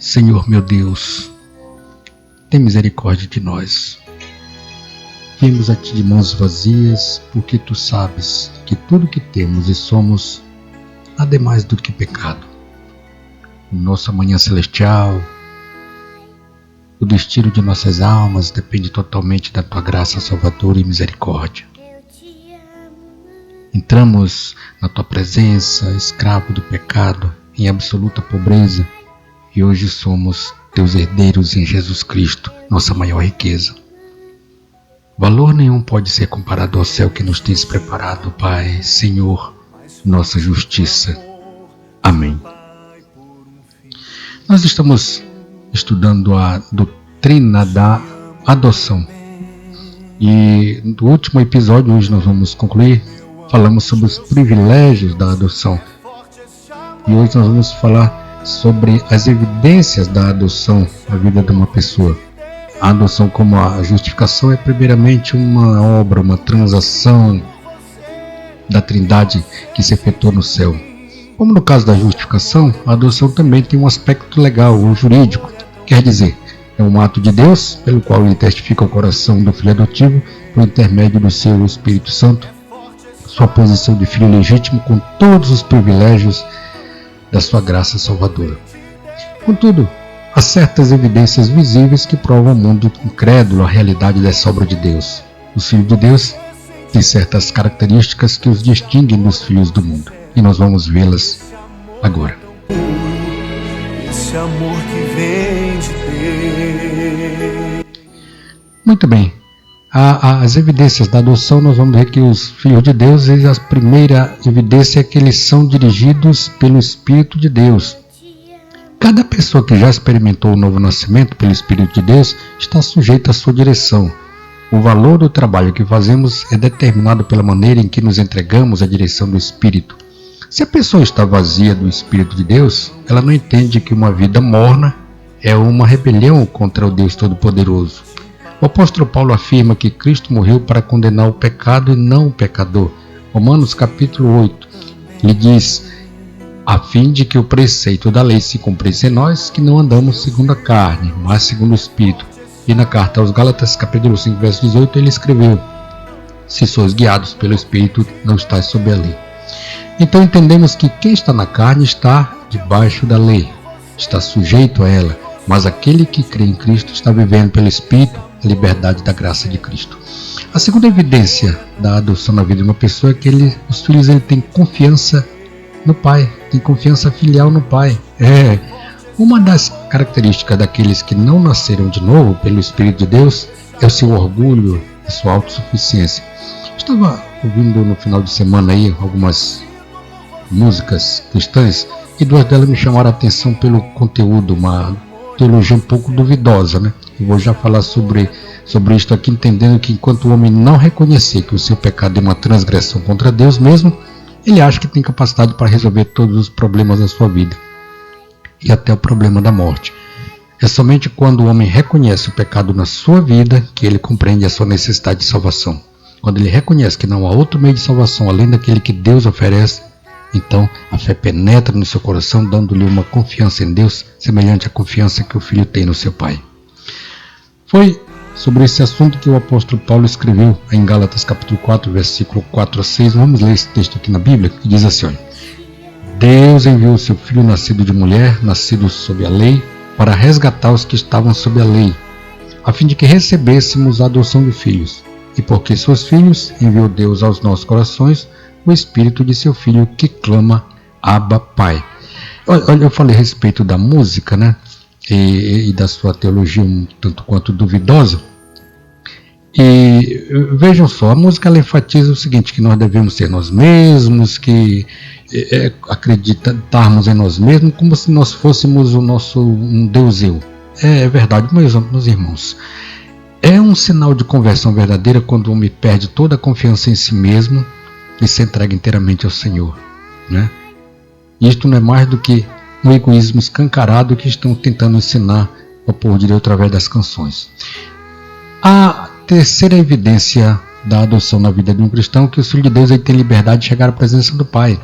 Senhor meu Deus, tem misericórdia de nós. Viemos a Ti de mãos vazias, porque Tu sabes que tudo que temos e somos nada é mais do que pecado. Nossa manhã celestial, o destino de nossas almas depende totalmente da Tua graça salvadora e misericórdia. Entramos na Tua presença, escravo do pecado, em absoluta pobreza, e hoje somos Teus herdeiros em Jesus Cristo, nossa maior riqueza. Valor nenhum pode ser comparado ao céu que nos tens preparado, Pai, Senhor, nossa justiça. Amém. Nós estamos estudando a doutrina da adoção. E no último episódio, hoje nós vamos concluir, falamos sobre os privilégios da adoção. E hoje nós vamos falar sobre as evidências da adoção na vida de uma pessoa. A adoção, como a justificação, é primeiramente uma obra, uma transação da Trindade que se efetuou no céu. Como no caso da justificação, a adoção também tem um aspecto legal ou jurídico. Quer dizer, é um ato de Deus pelo qual ele testifica o coração do filho adotivo por intermédio do seu Espírito Santo, sua posição de filho legítimo com todos os privilégios da sua graça salvadora. Contudo, há certas evidências visíveis que provam ao mundo incrédulo a realidade dessa obra de Deus. Os filhos de Deus têm certas características que os distinguem dos filhos do mundo. E nós vamos vê-las agora. Esse amor que vem de Deus. Muito bem. As evidências da adoção, nós vamos ver que os filhos de Deus, a primeira evidência é que eles são dirigidos pelo Espírito de Deus. Cada pessoa que já experimentou o novo nascimento pelo Espírito de Deus está sujeita à sua direção. O valor do trabalho que fazemos é determinado pela maneira em que nos entregamos à direção do Espírito. Se a pessoa está vazia do Espírito de Deus, ela não entende que uma vida morna é uma rebelião contra o Deus Todo-Poderoso. O apóstolo Paulo afirma que Cristo morreu para condenar o pecado e não o pecador. Romanos capítulo 8, ele diz, a fim de que o preceito da lei se cumprisse em nós, que não andamos segundo a carne, mas segundo o Espírito. E na carta aos Gálatas, capítulo 5, verso 18, ele escreveu, se sois guiados pelo Espírito, não estáis sob a lei. Então entendemos que quem está na carne está debaixo da lei, está sujeito a ela, mas aquele que crê em Cristo está vivendo pelo Espírito a liberdade da graça de Cristo. A segunda evidência da adoção na vida de uma pessoa é que os filhos têm confiança no Pai, têm confiança filial no Pai. Uma das características daqueles que não nasceram de novo pelo Espírito de Deus é o seu orgulho e sua autossuficiência. Estava ouvindo no final de semana aí algumas músicas cristãs e duas delas me chamaram a atenção pelo conteúdo, uma teologia um pouco duvidosa, né? Eu vou já falar sobre isto aqui, entendendo que enquanto o homem não reconhecer que o seu pecado é uma transgressão contra Deus mesmo, ele acha que tem capacidade para resolver todos os problemas da sua vida e até o problema da morte. É somente quando o homem reconhece o pecado na sua vida que ele compreende a sua necessidade de salvação. Quando ele reconhece que não há outro meio de salvação além daquele que Deus oferece, então a fé penetra no seu coração, dando-lhe uma confiança em Deus, semelhante à confiança que o filho tem no seu pai. Foi sobre esse assunto que o apóstolo Paulo escreveu em Gálatas capítulo 4, versículo 4 a 6. Vamos ler esse texto aqui na Bíblia, que diz assim, olha, Deus enviou seu filho nascido de mulher, nascido sob a lei, para resgatar os que estavam sob a lei, a fim de que recebêssemos a adoção de filhos. E porque sois filhos, enviou Deus aos nossos corações o Espírito de seu Filho que clama, Abba, Pai. Olha, eu falei a respeito da música, né? E da sua teologia um tanto quanto duvidosa. E vejam só, a música ela enfatiza o seguinte, que nós devemos ser nós mesmos, que acreditarmos em nós mesmos como se nós fôssemos um Deus eu. É verdade, meus irmãos. É um sinal de conversão verdadeira quando o homem perde toda a confiança em si mesmo e se entrega inteiramente ao Senhor, né? Isto não é mais do que um egoísmo escancarado que estão tentando ensinar ao povo de Deus através das canções. A terceira evidência da adoção na vida de um cristão é que o Filho de Deus tem liberdade de chegar à presença do Pai.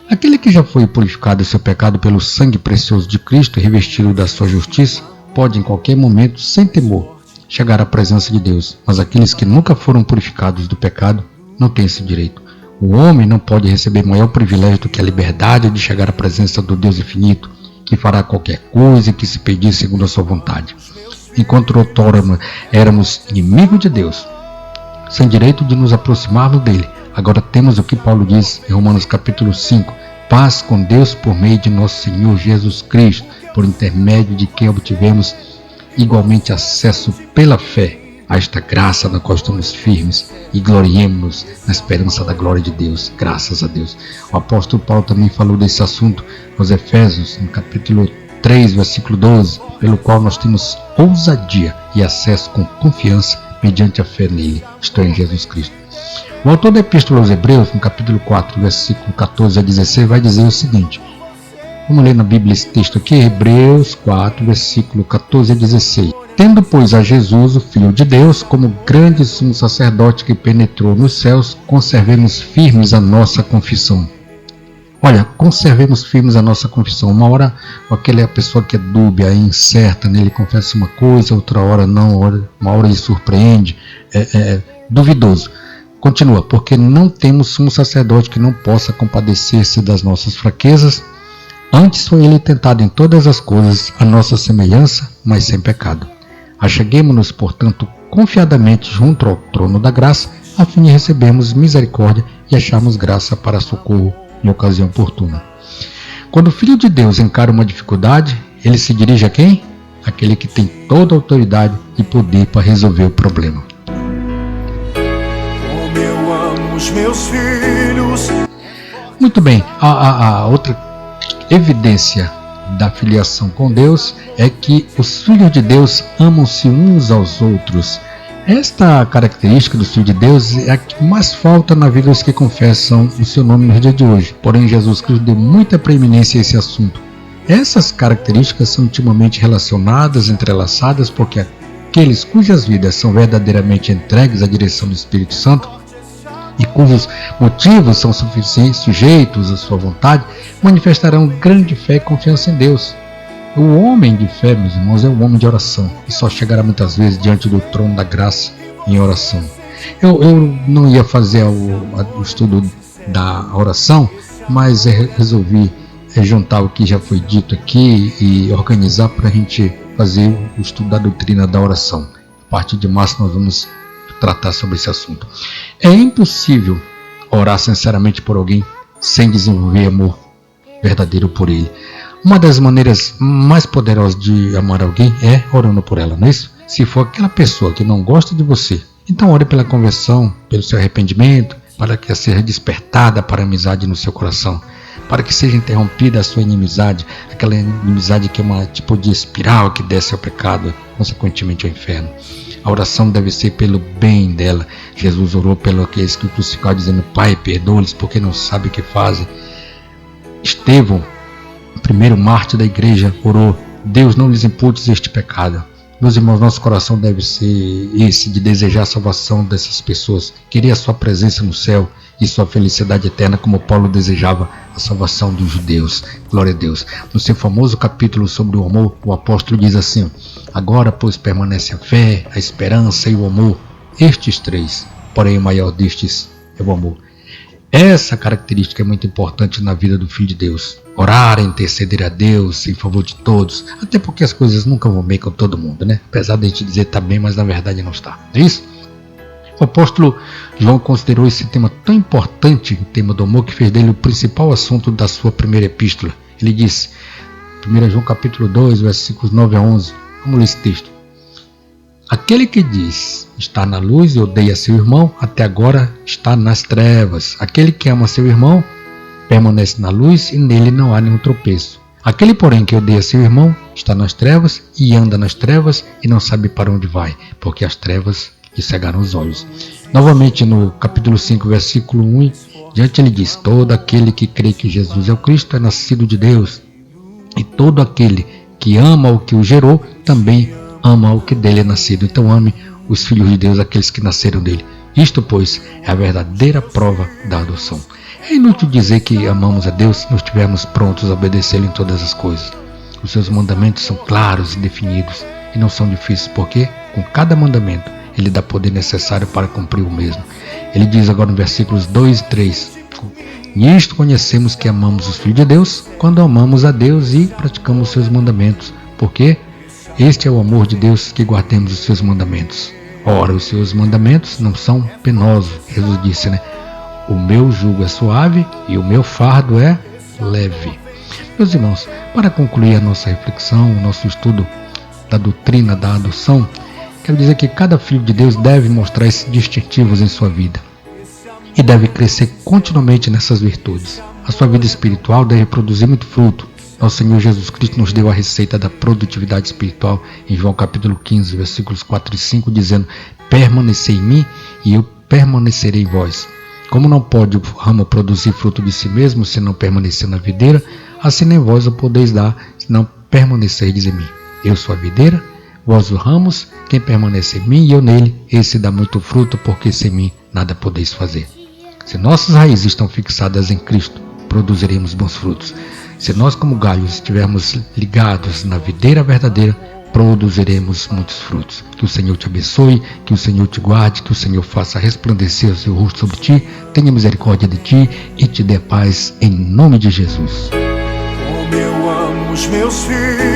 Aquele que já foi purificado do seu pecado pelo sangue precioso de Cristo e revestido da sua justiça, pode em qualquer momento, sem temor, chegar à presença de Deus. Mas aqueles que nunca foram purificados do pecado não têm esse direito. O homem não pode receber maior privilégio do que a liberdade de chegar à presença do Deus infinito, que fará qualquer coisa que se pedir segundo a sua vontade. Enquanto outrora éramos inimigos de Deus, sem direito de nos aproximarmos dele, agora temos o que Paulo diz em Romanos capítulo 5, paz com Deus por meio de nosso Senhor Jesus Cristo, por intermédio de quem obtivemos igualmente acesso pela fé a esta graça na qual estamos firmes e gloriemos-nos na esperança da glória de Deus, graças a Deus. O apóstolo Paulo também falou desse assunto nos Efésios, no capítulo 3, versículo 12, pelo qual nós temos ousadia e acesso com confiança mediante a fé nele, isto é, em Jesus Cristo. O autor da Epístola aos Hebreus, no capítulo 4, versículo 14 a 16, vai dizer o seguinte. Vamos ler na Bíblia esse texto aqui, Hebreus 4, versículo 14 a 16. Tendo, pois, a Jesus, o Filho de Deus, como grande sumo sacerdote que penetrou nos céus, conservemos firmes a nossa confissão. Olha, conservemos firmes a nossa confissão. Uma hora, aquela pessoa que é dúbia, é incerta, ele confessa uma coisa, outra hora não, uma hora ele surpreende, é duvidoso. Continua, porque não temos sumo sacerdote que não possa compadecer-se das nossas fraquezas. Antes foi ele tentado em todas as coisas, a nossa semelhança, mas sem pecado. Acheguemo-nos, portanto, confiadamente junto ao trono da graça, a fim de recebermos misericórdia e acharmos graça para socorro em ocasião oportuna. Quando o Filho de Deus encara uma dificuldade, ele se dirige a quem? Aquele que tem toda a autoridade e poder para resolver o problema. Como eu amo os meus filhos. Muito bem, a outra evidência da filiação com Deus é que os filhos de Deus amam-se uns aos outros. Esta característica do Filho de Deus é a que mais falta na vida dos que confessam o seu nome no dia de hoje. Porém, Jesus Cristo deu muita preeminência a esse assunto. Essas características são intimamente relacionadas, entrelaçadas, porque aqueles cujas vidas são verdadeiramente entregues à direção do Espírito Santo e cujos motivos são suficientes, sujeitos à sua vontade, manifestarão grande fé e confiança em Deus. O homem de fé, meus irmãos, é um homem de oração e só chegará muitas vezes diante do trono da graça em oração. Eu não ia fazer o estudo da oração, mas resolvi juntar o que já foi dito aqui e organizar para a gente fazer o estudo da doutrina da oração. A partir de março nós vamos tratar sobre esse assunto. É impossível orar sinceramente por alguém sem desenvolver amor verdadeiro por ele. Uma das maneiras mais poderosas de amar alguém é orando por ela, não é isso? Se for aquela pessoa que não gosta de você, então ore pela conversão, pelo seu arrependimento, para que seja despertada para a amizade no seu coração, para que seja interrompida a sua inimizade, aquela inimizade que é uma tipo de espiral que desce ao pecado, consequentemente ao inferno. A oração deve ser pelo bem dela. Jesus orou pelo aqueles que o crucificaram, dizendo: Pai, perdoa-lhes porque não sabem o que fazem. Estevão, o primeiro mártir da igreja, orou: Deus, não lhes imputes este pecado. Meus irmãos, nosso coração deve ser esse, de desejar a salvação dessas pessoas, querer a sua presença no céu e sua felicidade eterna, como Paulo desejava a salvação dos judeus. Glória a Deus. No seu famoso capítulo sobre o amor, o apóstolo diz assim: agora, pois, permanece a fé, a esperança e o amor, estes três, porém o maior destes é o amor. Essa característica é muito importante na vida do Filho de Deus. Orar, interceder a Deus em favor de todos, até porque as coisas nunca vão bem com todo mundo, né? Apesar de a gente dizer que está bem, mas na verdade não está. É isso? O apóstolo João considerou esse tema tão importante, o tema do amor, que fez dele o principal assunto da sua primeira epístola. Ele disse, 1 João capítulo 2, versículos 9 a 11, vamos ler esse texto. Aquele que diz, está na luz e odeia seu irmão, até agora está nas trevas. Aquele que ama seu irmão, permanece na luz e nele não há nenhum tropeço. Aquele, porém, que odeia seu irmão, está nas trevas e anda nas trevas e não sabe para onde vai, porque as trevas lhe cegaram os olhos. Novamente no capítulo 5, versículo 1, diante ele diz, todo aquele que crê que Jesus é o Cristo é nascido de Deus, e todo aquele que ama o que o gerou, também ama o que dele é nascido. Então ame os filhos de Deus, aqueles que nasceram dele. Isto, pois, é a verdadeira prova da adoção. É inútil dizer que amamos a Deus se não estivermos prontos a obedecê-lo em todas as coisas. Os seus mandamentos são claros e definidos e não são difíceis, porque com cada mandamento ele dá poder necessário para cumprir o mesmo. Ele diz agora no versículos 2 e 3: Nisto conhecemos que amamos os filhos de Deus, quando amamos a Deus e praticamos os seus mandamentos, porque este é o amor de Deus, que guardemos os seus mandamentos. Ora, os seus mandamentos não são penosos. Jesus disse, O meu jugo é suave e o meu fardo é leve. Meus irmãos, para concluir a nossa reflexão, o nosso estudo da doutrina da adoção, quero dizer que cada filho de Deus deve mostrar esses distintivos em sua vida e deve crescer continuamente nessas virtudes. A sua vida espiritual deve produzir muito fruto. Nosso Senhor Jesus Cristo nos deu a receita da produtividade espiritual em João capítulo 15, versículos 4 e 5, dizendo: permanecei em mim e eu permanecerei em vós. Como não pode o ramo produzir fruto de si mesmo se não permanecer na videira, assim nem vós o podeis dar, se não permanecerdes em mim. Eu sou a videira, vós os ramos, quem permanece em mim e eu nele, esse dá muito fruto, porque sem mim nada podeis fazer. Se nossas raízes estão fixadas em Cristo, produziremos bons frutos. Se nós como galhos estivermos ligados na videira verdadeira, produziremos muitos frutos. Que o Senhor te abençoe, que o Senhor te guarde, que o Senhor faça resplandecer o seu rosto sobre ti, tenha misericórdia de ti e te dê paz em nome de Jesus. Como eu amo os meus filhos.